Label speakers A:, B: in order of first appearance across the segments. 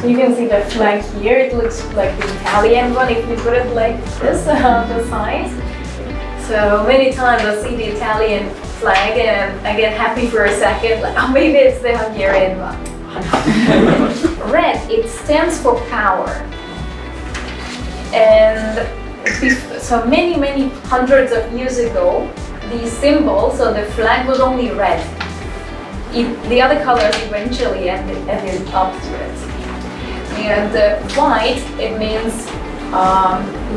A: You can see the flag here. It looks like the Italian one if you put it like this on the side. So many times I see the Italian flag and I get happy for a second, like, oh, maybe it's the Hungarian one. Red, it stands for power. And so many hundreds of years ago, the symbol, so the flag was only red. The other colors eventually ended up to it. And white, it means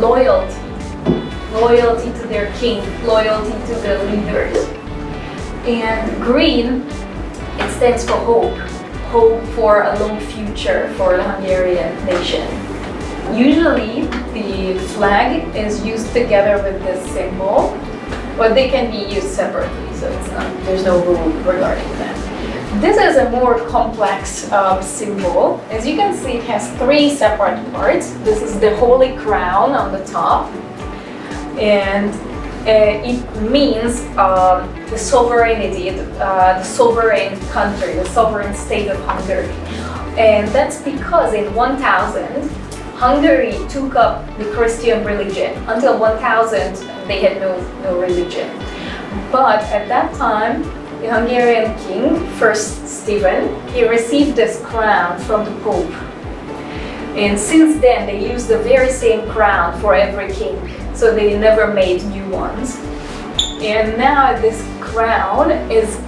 A: loyalty. Loyalty to their king, loyalty to the leaders. And green, it stands for hope. Hope for a long future for the Hungarian nation. Usually, the flag is used together with this symbol, but they can be used separately, so there's no rule regarding that. This is a more complex symbol. As you can see, it has three separate parts. This is the Holy Crown on the top, and it means the sovereignty, the sovereign country, the sovereign state of Hungary. And that's because in 1000, Hungary took up the Christian religion. Until 1000, they had no religion. But at that time, the Hungarian king, first Stephen, he received this crown from the Pope. And since then, they used the very same crown for every king. So they never made new ones. And now this crown is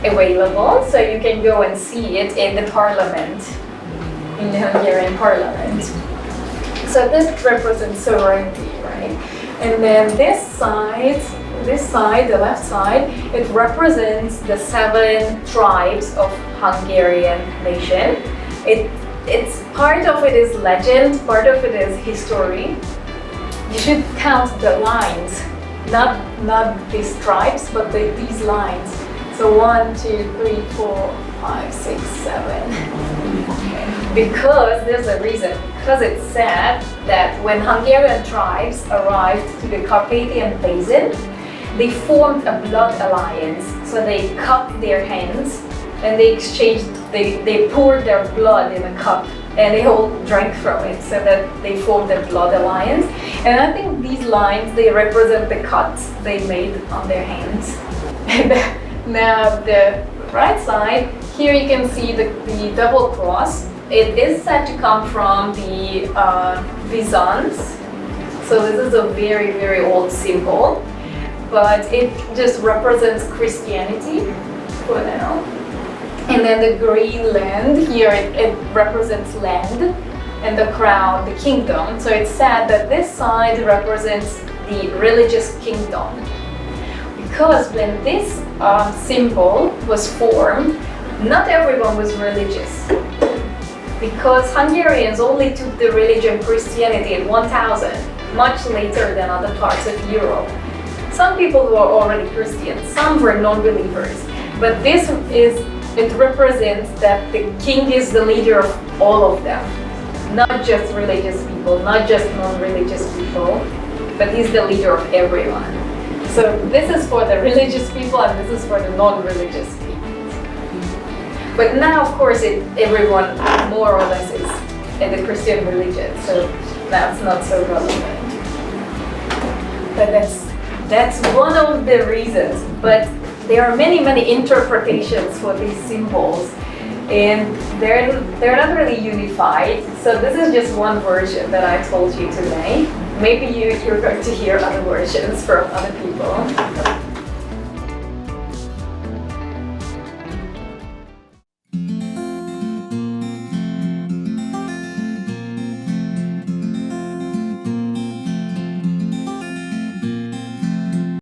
A: available, so you can go and see it in the parliament, in the Hungarian parliament. So this represents sovereignty, right? And then this side, the left side, it represents the 7 tribes of Hungarian nation. It's part of it is legend, part of it is history. You should count the lines, not these tribes, but these lines. So 1, 2, 3, 4, 5, 6, 7. Because there's a reason. Because it's said that when Hungarian tribes arrived to the Carpathian Basin, they formed a blood alliance. So they cupped their hands and they exchanged, they poured their blood in a cup and they all drank from it, so that they formed a blood alliance. And I think these lines, they represent the cuts they made on their hands. Now the right side, here you can see the double cross. It is said to come from the Byzance. So this is a very old symbol, but it just represents Christianity for now. And then the green land, here it represents land, and the crown, the kingdom. So it's said that this side represents the religious kingdom. Because when this symbol was formed, not everyone was religious. Because Hungarians only took the religion Christianity in 1000, much later than other parts of Europe. Some people were already Christians, some were non-believers. But it represents that the king is the leader of all of them. Not just religious people, not just non-religious people, but he's the leader of everyone. So this is for the religious people and this is for the non-religious people. But now, of course, everyone more or less is in the Christian religion, so that's not so relevant. But that's one of the reasons. But there are many interpretations for these symbols, and they're not really unified. So this is just one version that I told you today. Maybe you're going to hear other versions from other people.